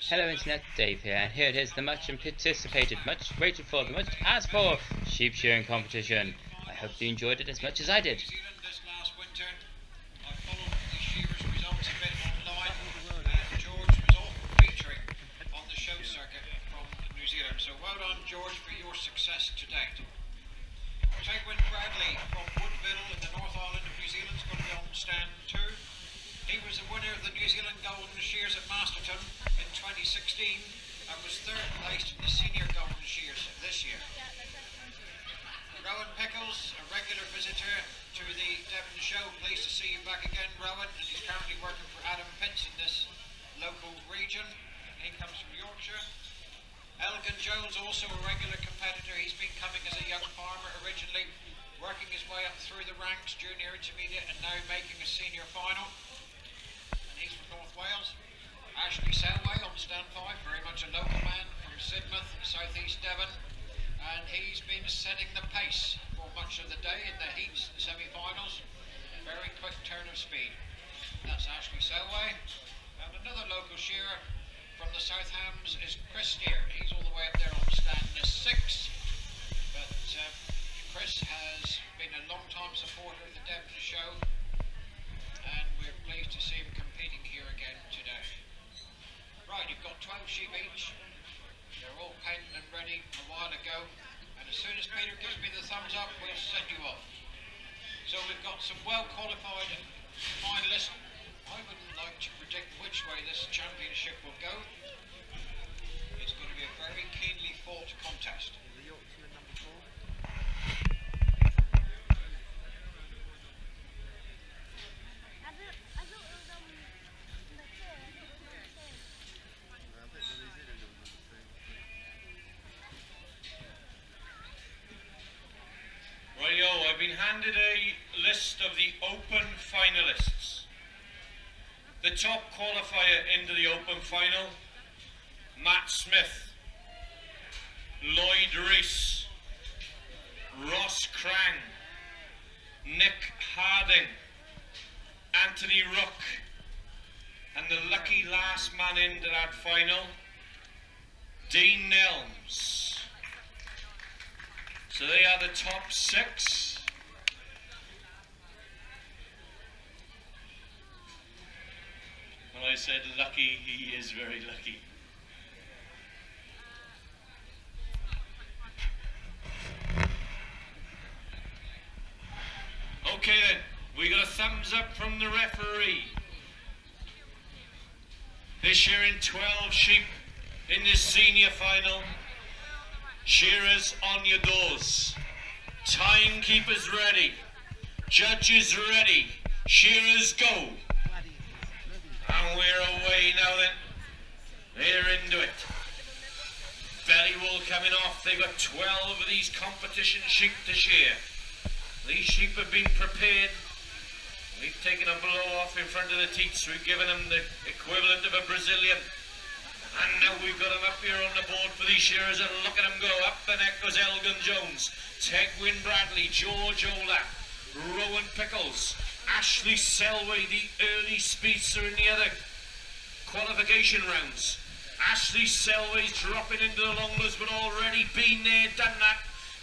Hello Internet, Dave here, and here it is, the much anticipated, much waited for, the much asked for sheep shearing competition. I hope you enjoyed it as much as I did. This last winter, I followed the shearers' results a bit online, and George was often featuring on the show circuit from New Zealand. So well done, George, for your success to date. Tegwin Bradley from Woodville in the North Island of New Zealand is going to be on stand 2. He was the winner of the New Zealand Golden Shears at Masterton in 2016 and was third placed in the Senior Golden Shears this year. Rowan Pickles, a regular visitor to the Devon show. Pleased to see you back again, Rowan, and he's currently working for Adam Pitts in this local region. He comes from Yorkshire. Elgin Jones, also a regular competitor. He's been coming as a young farmer originally, working his way up through the ranks, junior, intermediate, and now making a senior final. He's from North Wales. Ashley Selway on stand 5, very much a local man from Sidmouth, southeast Devon, and he's been setting the pace for much of the day in the heats and semi-finals. Very quick turn of speed. That's Ashley Selway. And another local shearer from the South Hams is Chris Steer. He's all the way up there on stand 6. But Chris has been a long-time supporter of the Devon show, and we're pleased to see him competing here again today. Right, you've got 12 sheep each. They're all painted and ready a while ago, and as soon as Peter gives me the thumbs up, we'll send you off. So we've got some well-qualified finalists. I wouldn't like to predict which way this championship will go. It's going to be a very keenly fought contest. I've been handed a list of the Open finalists. The top qualifier into the Open final: Matt Smith, Lloyd Rees, Ross Crang, Nick Harding, Anthony Rook, and the lucky last man into that final, Dean Nelms. So they are the top 6. When I said lucky, he is very lucky. Okay then, we got a thumbs up from the referee. They're shearing 12 sheep in this senior final. Shearers on your doors. Timekeepers ready. Judges ready. Shearers go. And we're away now then. They're into it. Belly wool coming off. They've got 12 of these competition sheep to shear. These sheep have been prepared. We've taken a blow off in front of the teats. We've given them the equivalent of a Brazilian. And now we've got them up here on the board for these shearers, and look at them go. Up the neck goes Elgin Jones, Tegwin Bradley, George Olaf, Rowan Pickles, Ashley Selway, the early speedster in the other qualification rounds. Ashley Selway's dropping into the long nose, but already been there, done that,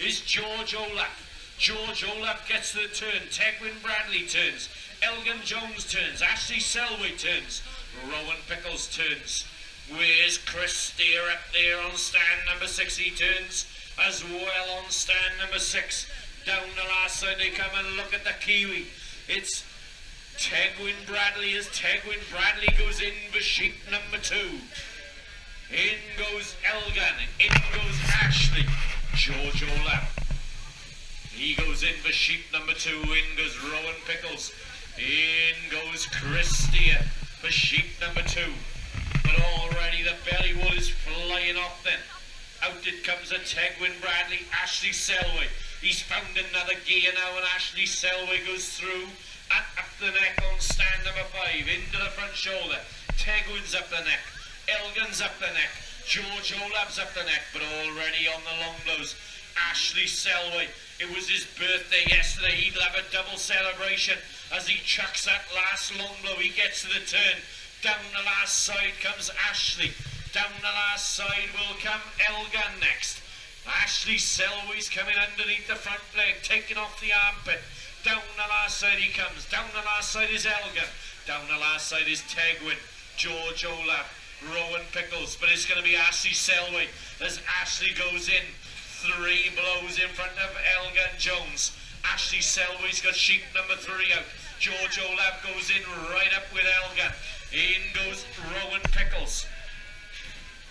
is George Olaf. George Olaf gets to the turn, Tegwin Bradley turns, Elgin Jones turns, Ashley Selway turns, Rowan Pickles turns. Where's Chris Steer up there on stand number 6? He turns as well on stand number 6. Down the last side they come, and look at the Kiwi. It's Tegwin Bradley as Tegwin Bradley goes in for sheep number 2. In goes Elgin, in goes Ashley. George Olaf. He goes in for sheep number 2. In goes Rowan Pickles. In goes Chris Steer for sheep number 2. But already the belly wool is flying off then. Out it comes a Tegwin Bradley, Ashley Selway. He's found another gear now, and Ashley Selway goes through and up the neck on stand number 5. Into the front shoulder. Tegwin's up the neck. Elgin's up the neck. George Olaf's up the neck, but already on the long nose. Ashley Selway. It was his birthday yesterday. He'll have a double celebration as he chucks that last long blow. He gets to the turn. Down the last side comes Ashley. Down the last side will come Elgin next. Ashley Selway's coming underneath the front leg, taking off the armpit. Down the last side he comes. Down the last side is Elgin. Down the last side is Tegwin, George Olaf, Rowan Pickles. But it's going to be Ashley Selway as Ashley goes in. 3 blows in front of Elgin Jones. Ashley Selway's got sheep number 3 out. George Olaf goes in right up with Elgin. In goes Rowan Pickles.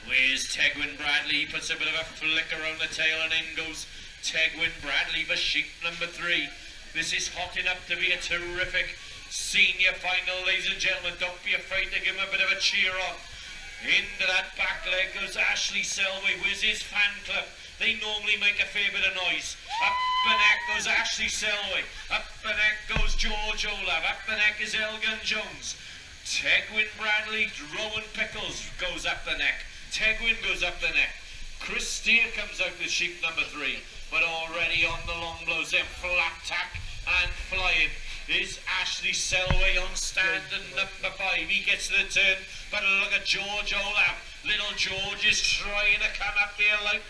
Where's Tegwin Bradley? He puts a bit of a flick around the tail, and in goes Tegwin Bradley for sheep number 3. This is hotting up to be a terrific senior final, ladies and gentlemen. Don't be afraid to give him a bit of a cheer on. Into that back leg goes Ashley Selway. Where's his fan club? They normally make a fair bit of noise. Up the neck goes Ashley Selway. Up the neck goes George Olaf. Up the neck is Elgin Jones. Tegwin Bradley, Rowan Pickles goes up the neck. Tegwin goes up the neck. Chris Steer comes out with sheep number 3. But already on the long blows in, flat tack and flying is Ashley Selway on stand and number 5. He gets to the turn, but look at George Olaf. Little George is trying to come up here like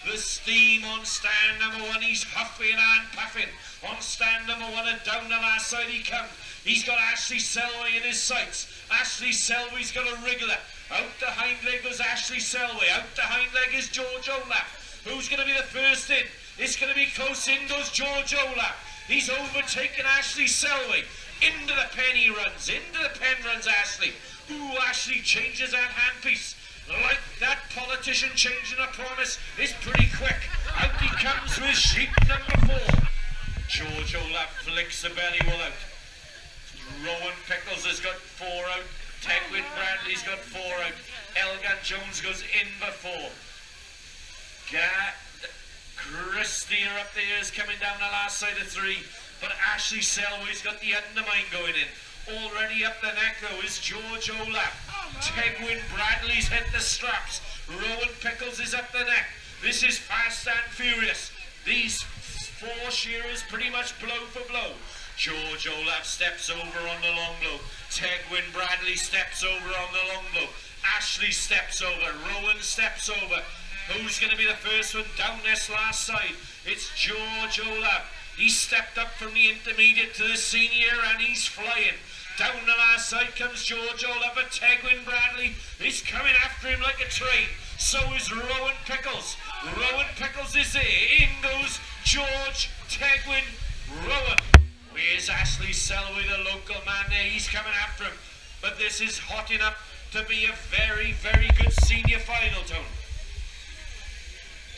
the steam on stand number 1. He's huffing and puffing on stand number 1, and down the last side he comes. He's got Ashley Selway in his sights. Ashley Selway's got a wriggler. Out the hind leg goes Ashley Selway. Out the hind leg is George Olaf. Who's going to be the first in? It's going to be close. In goes George Olaf. He's overtaken Ashley Selway. Into the pen he runs. Into the pen runs Ashley. Ooh, Ashley changes that handpiece. Like that politician changing a promise is pretty quick. Out he comes with sheep number 4. George Olaf flicks the belly wool out. Rowan Pickles has got 4 out. Tegwin Bradley's got 4 out. Elgin Jones goes in before. Christie up there is coming down the last side of 3. But Ashley Selway's got the undermine going in. Already up the neck though is George Olaf. Tegwin Bradley's hit the straps. Rowan Pickles is up the neck. This is fast and furious. These 4 shearers pretty much blow for blow. George Olaf steps over on the long blow. Tegwin Bradley steps over on the long blow. Ashley steps over. Rowan steps over. Who's going to be the first one down this last side? It's George Olaf. He stepped up from the intermediate to the senior and he's flying. Down the last side comes George Olaf, but Tegwin Bradley is coming after him like a train. So is Rowan Pickles. Rowan Pickles is there. In goes George, Tegwin, Rowan. Where's Ashley Selway, the local man there? He's coming after him. But this is hotting up to be a very, very good senior final, Tone.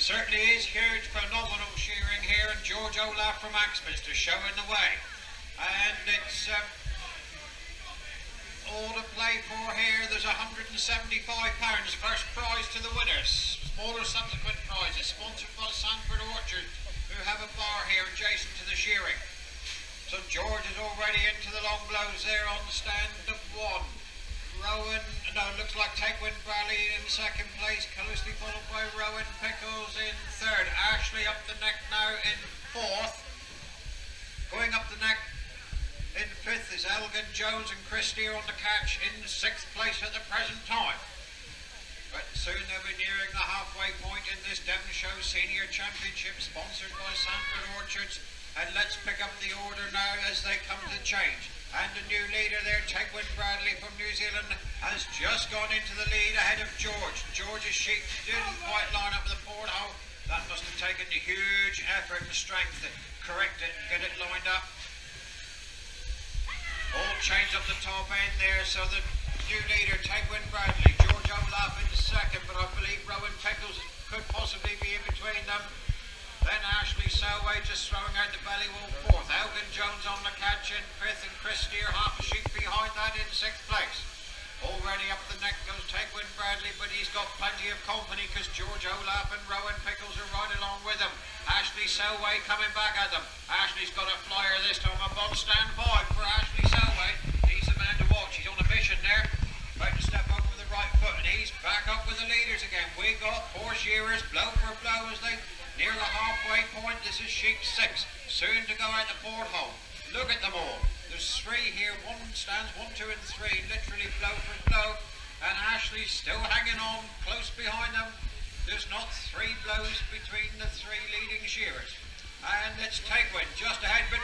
Certainly is. Huge, phenomenal shearing here, and George Olaf from Axminster showing the way. And it's all to play for here. There's £175. First prize to the winners. Smaller subsequent prizes sponsored by Sanford Orchard, who have a bar here adjacent to the shearing. So George is already into the long blows there on stand of 1. Rowan, no, it looks like Tegwin Bradley in 2nd place, closely followed by Rowan Pickles in 3rd. Ashley up the neck now in 4th. Going up the neck in 5th is Elgin Jones and Chris Steer on the catch in 6th place at the present time. But soon they'll be nearing the halfway point in this Devon Show Senior Championship, sponsored by Sanford Orchards. And let's pick up the order now as they come to the change. And the new leader there, Tegwin Bradley from New Zealand, has just gone into the lead ahead of George. George's sheep didn't quite line up with the porthole. That must have taken a huge effort and strength to correct it and get it lined up. All chains up the top end there, so the new leader, Tegwin Bradley, George Olaf in 2nd, but I believe Rowan Pickles could possibly be in between them. Then Ashley Selway just throwing out the belly wool 4th. Elgin Jones on the catch in 5th, and Chris Steer half a sheep behind that in 6th place. Already up the neck goes Tegwin Bradley, but he's got plenty of company because George Olaf and Rowan Pickles are right along with him. Ashley Selway coming back at them. Ashley's got a flyer this time up on stand 5 for Ashley Selway. He's the man to watch. He's on a mission there. About to step up with the right foot, and he's back up with the leaders again. We got 4 shearers blow for blow as they near the halfway point. This is sheep 6, soon to go out the porthole. Look at them all. There's 3 here. 1 stands, 1, 2 and 3, literally blow for blow. and Ashley's still hanging on close behind them. There's not 3 blows between the 3 leading shearers. And it's Tegwin just ahead, but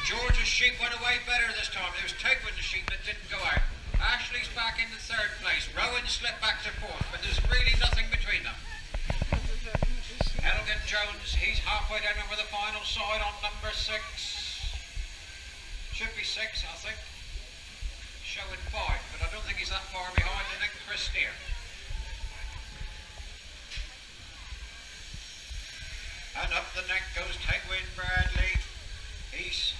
George's sheep went away better this time. It was Tegwin's sheep that didn't go out. Ashley's back in the 3rd place. Rowan slipped back to 4th, but there's really nothing between them. Elgin Jones, he's halfway down over the final side on number 6. Should be 6, I think. Showing 5, but I don't think he's that far behind. I think Chris Steer. And up the neck goes Tegwin Bradley. He's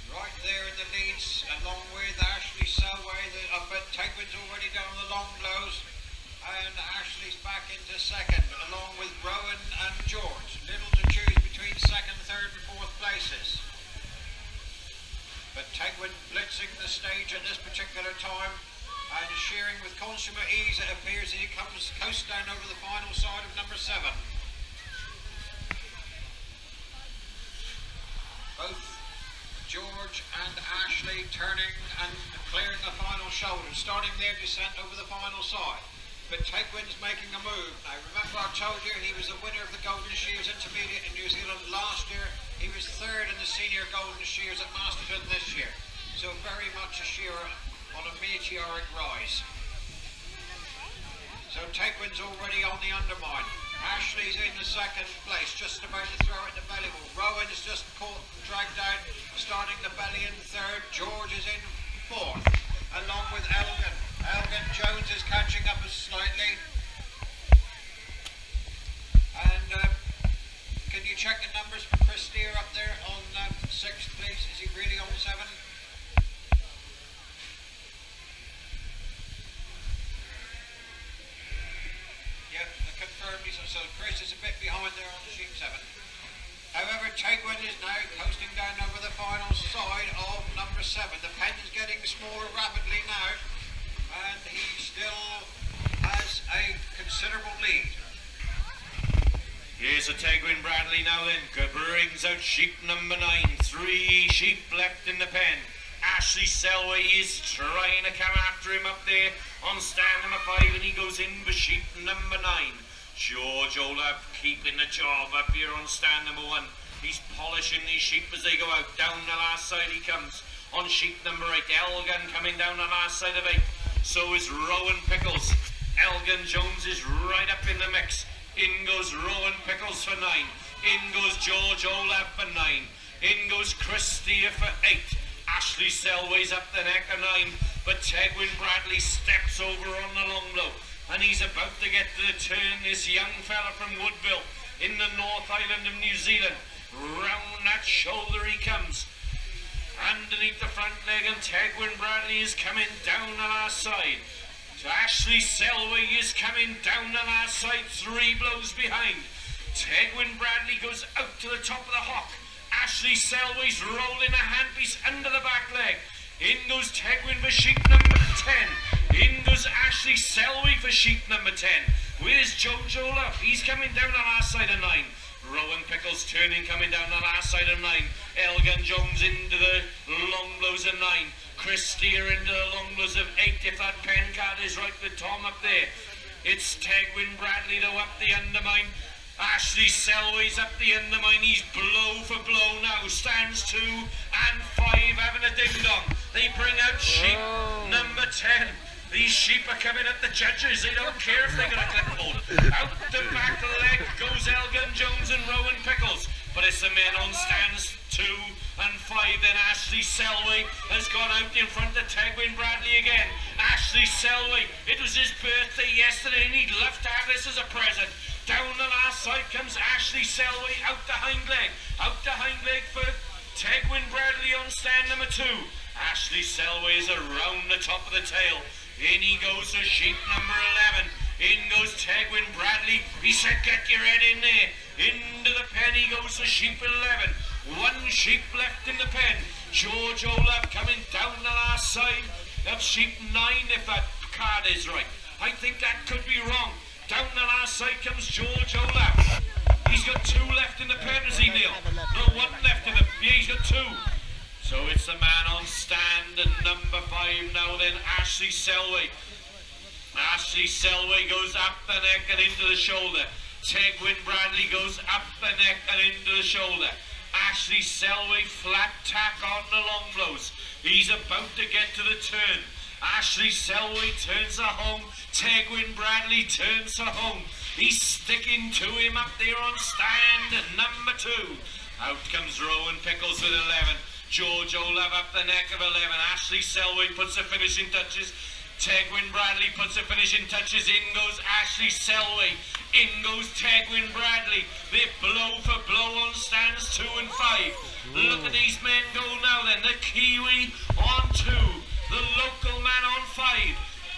right there in the leads, along with Ashley Selway. But Tegwin's already down the long blows, and Ashley's back into 2nd, along with Rowan and George. Little to choose between 2nd, 3rd, and 4th places. But Tegwin blitzing the stage at this particular time, and shearing with consummate ease. It appears that he comes coast down over the final side of number 7. Both George and Ashley turning and clearing the final shoulder, starting their descent over the final side. But Tegwin's making a move. Now remember, I told you he was the winner of the Golden Shears Intermediate in New Zealand last year. He was 3rd in the Senior Golden Shears at Masterton this year. So very much a shearer on a meteoric rise. So Tegwin's already on the undermine. Ashley's in the 2nd place, just about to throw it to belly ball. Rowan's just caught, dragged out, starting the belly in 3rd. George is in 4th, along with Elgin. Elgin Jones is catching up slightly. And can you check the numbers for Chris Steer up there on 6th, please? Is he really on 7? Yeah, confirmed. So Chris is a bit behind there on sheep 7. However, Tegwin is now coasting down over the final side of number 7. The pen is getting smaller rapidly now, and he still has a considerable lead. Here's a Tegwin Bradley now then. Brings out sheep number 9. 3 sheep left in the pen. Ashley Selway is trying to come after him up there on stand number 5, and he goes in for sheep number 9. George Olaf keeping the job up here on stand number 1. He's polishing these sheep as they go out. Down the last side he comes on sheep number 8. Elgin coming down the last side of 8. So is Rowan Pickles. Elgin Jones is right up in the mix. In goes Rowan Pickles for 9. In goes George Olaf for 9. In goes Chris Steer for 8. Ashley Selway's up the neck of 9. But Tegwin Bradley steps over on the long blow, and he's about to get to the turn. This young fella from Woodville in the North Island of New Zealand. Round that shoulder he comes. Underneath the front leg, and Tegwin Bradley is coming down the last side. So Ashley Selway is coming down the last side, 3 blows behind. Tegwin Bradley goes out to the top of the hock. Ashley Selway's rolling a handpiece under the back leg. In goes Tegwin for sheep number 10. In goes Ashley Selway for sheep number 10. Where's George Olaf? He's coming down the last side of 9. Rowan Pickles turning, coming down the last side of 9. Elgin Jones into the long blows of 9. Chris Steer into the long blows of 8, if that pen card is right with Tom up there. It's Tegwin Bradley though up the undermine. Ashley Selway's up the undermine. He's blow for blow now. Stands 2 and 5 having a ding-dong. They bring out sheep number 10. These sheep are coming at the judges. They don't care if they're going to clipboard. Out the back leg goes Elgin Jones and Rowan Pickles. But it's the men on stands 2 and 5. Then Ashley Selway has gone out in front of Tegwin Bradley again. Ashley Selway, it was his birthday yesterday and he'd love to have this as a present. Down the last side comes Ashley Selway, out the hind leg. Out the hind leg for Tegwin Bradley on stand number 2. Ashley Selway is around the top of the tail. In he goes to sheep number 11. In goes Tegwin Bradley. He said, get your head in there. Into the pen he goes to sheep 11. 1 sheep left in the pen. George Olaf coming down the last side of sheep 9, if that card is right. I think that could be wrong. Down the last side comes George Olaf. He's got 2 left in the pen, is he, Neil? No, 1 left in the... Yeah, he's got 2. So it's the man on stand and number 5 now then, Ashley Selway. Ashley Selway goes up the neck and into the shoulder. Tegwin Bradley goes up the neck and into the shoulder. Ashley Selway flat tack on the long blows. He's about to get to the turn. Ashley Selway turns her home. Tegwin Bradley turns her home. He's sticking to him up there on stand number 2. Out comes Rowan Pickles with 11. George Olaf up the neck of 11. Ashley Selway puts the finishing touches. Tegwin Bradley puts the finishing touches. In goes Ashley Selway. In goes Tegwin Bradley. They're blow for blow on stands 2 and 5. Look at these men go now then. The Kiwi on 2. The local man on 5.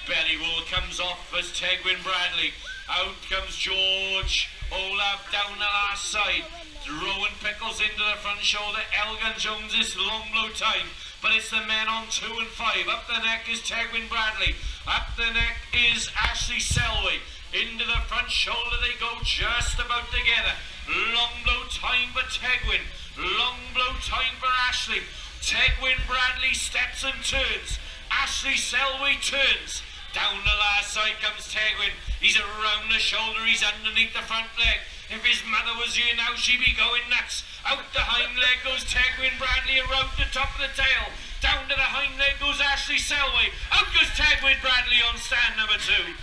Berrywool comes off as Tegwin Bradley. Out comes George Olaf down the last side. Rowan Pickles into the front shoulder. Elgin Jones is long blow time. But it's the men on 2 and 5. Up the neck is Tegwin Bradley. Up the neck is Ashley Selway. Into the front shoulder they go just about together. Long blow time for Tegwin. Long blow time for Ashley. Tegwin Bradley steps and turns. Ashley Selway turns. Down the last side comes Tegwin. He's around the shoulder. He's underneath the front leg. If his mother was here now, she'd be going nuts. Out the hind leg goes Tegwin Bradley around the top of the tail. Down to the hind leg goes Ashley Selway. Out goes Tegwin Bradley on stand number 2.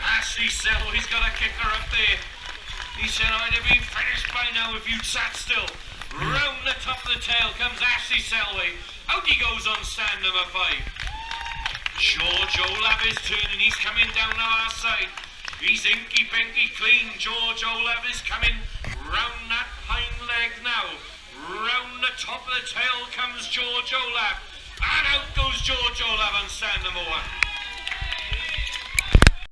Ashley Selway's got a kicker up there. He said, I'd have been finished by now if you'd sat still. Round the top of the tail comes Ashley Selway. Out he goes on stand number 5. George Olaf is turning. He's coming down the last side. He's inky pinky clean. George Olaf is coming round that hind leg now. Round the top of the tail comes George Olaf. And out goes George Olaf on stand number 1.